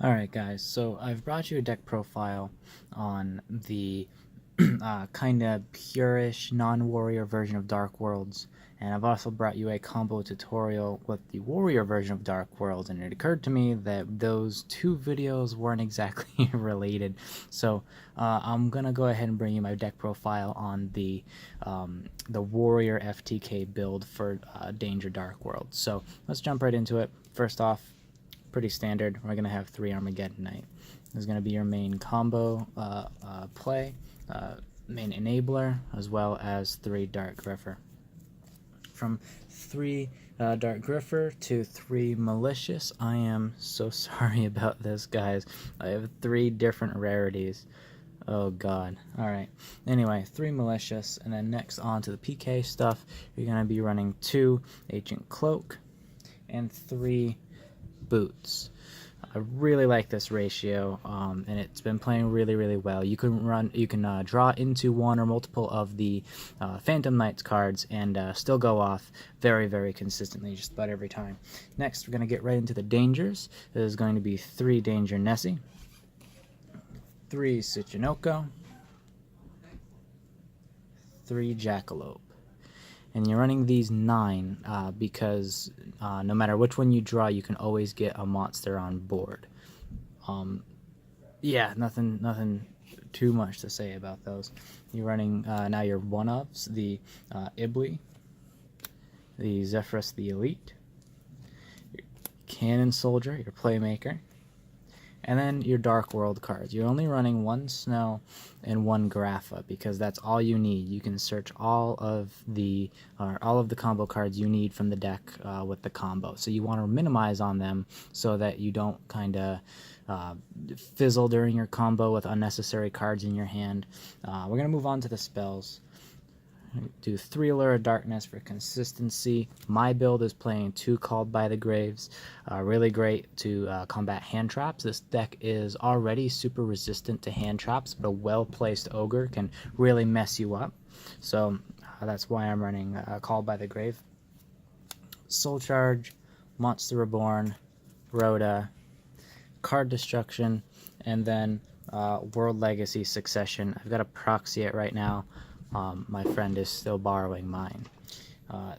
Alright guys, so I've brought you a deck profile on the kind of purish, non-warrior version of Dark Worlds, and I've also brought you a combo tutorial with the warrior version of Dark Worlds, and it occurred to me that those two videos weren't exactly related, so I'm gonna go ahead and bring you my deck profile on the warrior FTK build for Danger Dark Worlds. So let's jump right into it. First off, pretty standard. We're going to have 3 Armageddon Knight. This is going to be your main combo play, main enabler, as well as 3 Dark Griffer. From 3 Dark Griffer to 3 Malicious, I am so sorry about this, guys. I have 3 different rarities. Oh god. Alright. Anyway, 3 Malicious, and then next on to the PK stuff, you're going to be running 2 Ancient Cloak and 3 Boots. I really like this ratio, and it's been playing really well. You can draw into one or multiple of the Phantom Knights cards and still go off very consistently, just about every time. Next, we're going to get right into the dangers. There's going to be 3 Danger Nessie, 3 Tsuchinoko, 3 Jackalope. And you're running these 9 because no matter which one you draw, you can always get a monster on board. Yeah, nothing too much to say about those. You're running now your one-ups, the Ibli, the Zephyrus the Elite, your Cannon Soldier, your Playmaker, and then your Dark World cards. You're only running 1 Snow and 1 Grapha because that's all you need. You can search all of the combo cards you need from the deck with the combo. So you want to minimize on them so that you don't kind of fizzle during your combo with unnecessary cards in your hand. We're going to move on to the spells. Do 3 Allure of Darkness for consistency. My build is playing 2 Called by the Graves. Really great to combat hand traps. This deck is already super resistant to hand traps, but a well-placed Ogre can really mess you up. So that's why I'm running Called by the Grave. Soul Charge, Monster Reborn, Rhoda, Card Destruction, and then World Legacy Succession. I've got to proxy it right now. My friend is still borrowing mine.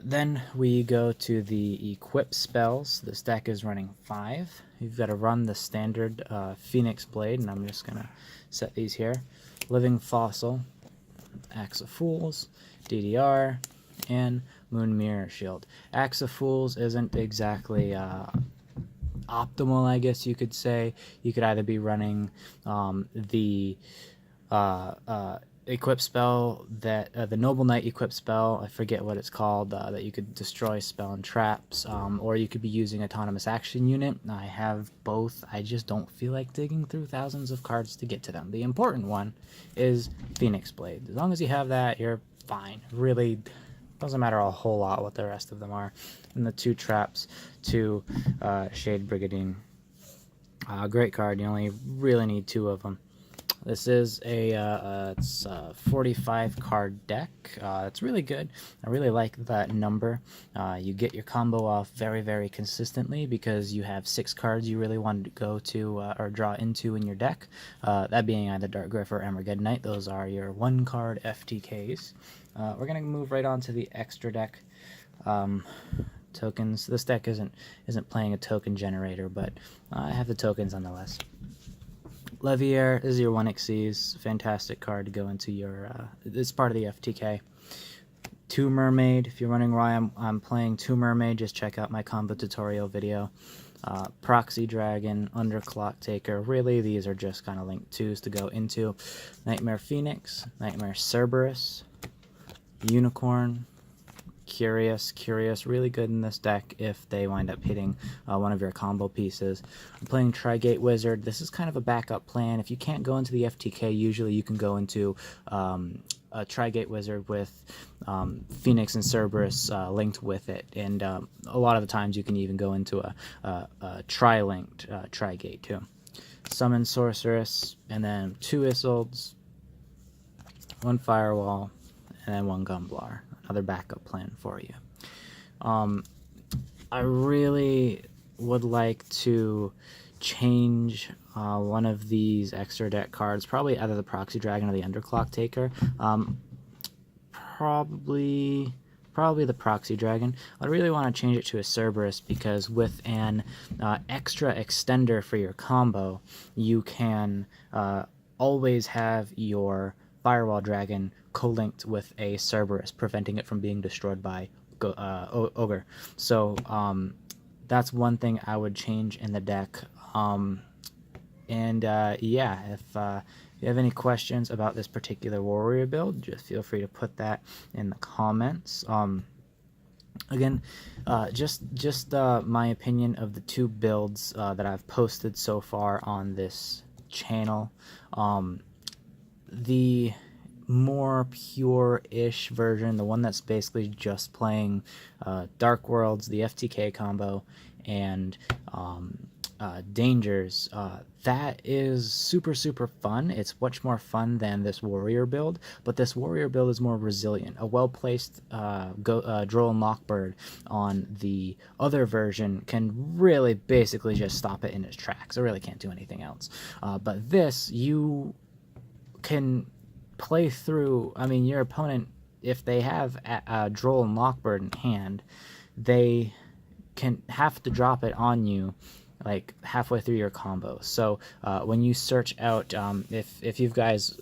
Then we go to the equip spells. This deck is running 5. You've got to run the standard Phoenix Blade, and I'm just going to set these here. Living Fossil, Axe of Fools, DDR, and Moon Mirror Shield. Axe of Fools isn't exactly optimal, I guess you could say. You could either be running the equip spell that the Noble Knight equip spell, I forget what it's called, that you could destroy spell and traps, or you could be using autonomous action unit. I have both. I just don't feel like digging through thousands of cards to get to them. The important one is Phoenix Blade. As long as you have that, you're fine. Really doesn't matter a whole lot what the rest of them are. And the 2 traps, 2 Shade Brigandine. Great card. You only really need 2 of them. This is a 45 card deck. It's really good. I really like that number. You get your combo off very consistently because you have 6 cards you really want to go to or draw into in your deck. That being either Dark Griff or Armageddon Knight. Those are your 1 card FTKs. We're gonna move right on to the extra deck. Tokens. This deck isn't playing a token generator, but I have the tokens nonetheless. Levier is your 1xyz, fantastic card to go into your, it's part of the FTK. 2 Mermaid, if you're running why I'm playing 2 Mermaid, just check out my combo tutorial video. Proxy Dragon, Underclock Taker, really these are just kind of linked 2s to go into. Nightmare Phoenix, Nightmare Cerberus, Unicorn, Curious, really good in this deck if they wind up hitting one of your combo pieces. I'm playing Trigate Wizard. This is kind of a backup plan. If you can't go into the FTK, usually you can go into a Trigate Wizard with Phoenix and Cerberus linked with it, and a lot of the times you can even go into a tri-linked Trigate too. Summon Sorceress, and then 2 Isoldes, 1 Firewall, and then 1 Gumblar. Another backup plan for you. I really would like to change one of these extra deck cards, probably either the Proxy Dragon or the Underclock Taker. Probably the Proxy Dragon. I really want to change it to a Cerberus because with an extra extender for your combo, you can always have your Firewall Dragon co-linked with a Cerberus, preventing it from being destroyed by Ogre. So that's one thing I would change in the deck. Yeah, if you have any questions about this particular warrior build, just feel free to put that in the comments. Again, just my opinion of the two builds that I've posted so far on this channel. The more pure-ish version, the one that's basically just playing Dark Worlds, the FTK combo, and Dangers, that is super fun. It's much more fun than this warrior build, but this warrior build is more resilient. A well-placed Droll and Lockbird on the other version can really basically just stop it in its tracks. It really can't do anything else. But this, you can play through. I mean, your opponent, if they have a Droll and Lockbird in hand, they can have to drop it on you like halfway through your combo. So when you search out, if you guys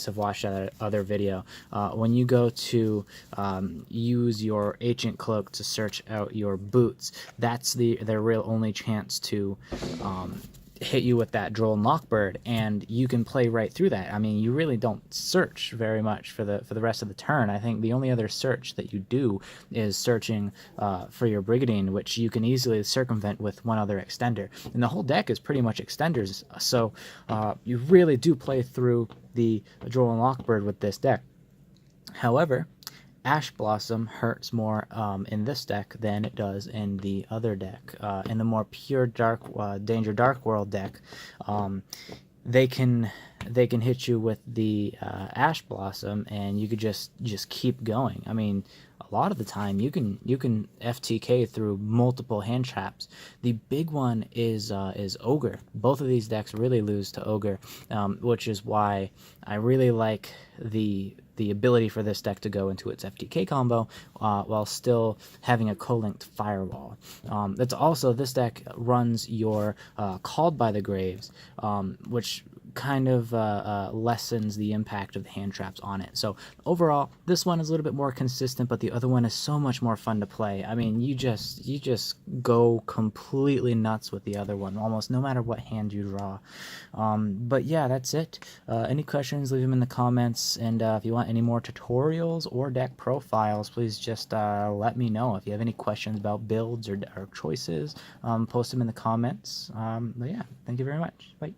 have watched that other video, when you go to use your Ancient Cloak to search out your boots, that's their real only chance to hit you with that Droll and Lockbird, and you can play right through that. I mean, you really don't search very much for the rest of the turn. I think the only other search that you do is searching for your Brigadine, which you can easily circumvent with one other extender. And the whole deck is pretty much extenders, so you really do play through the Droll and Lockbird with this deck. However, Ash Blossom hurts more in this deck than it does in the other deck. In the more pure Danger Dark World deck, they can hit you with the Ash Blossom, and you could just keep going. I mean, a lot of the time you can FTK through multiple hand traps. The big one is Ogre. Both of these decks really lose to Ogre, which is why I really like the ability for this deck to go into its FTK combo while still having a co-linked Firewall. That's also, this deck runs your Called by the Graves, which kind of lessens the impact of the hand traps on it. So overall, this one is a little bit more consistent, but the other one is so much more fun to play. I mean, you just go completely nuts with the other one, almost no matter what hand you draw. But yeah, that's it. Any questions, leave them in the comments, and if you want any more tutorials or deck profiles, please just let me know. If you have any questions about builds or choices, post them in the comments. But yeah, thank you very much. Bye.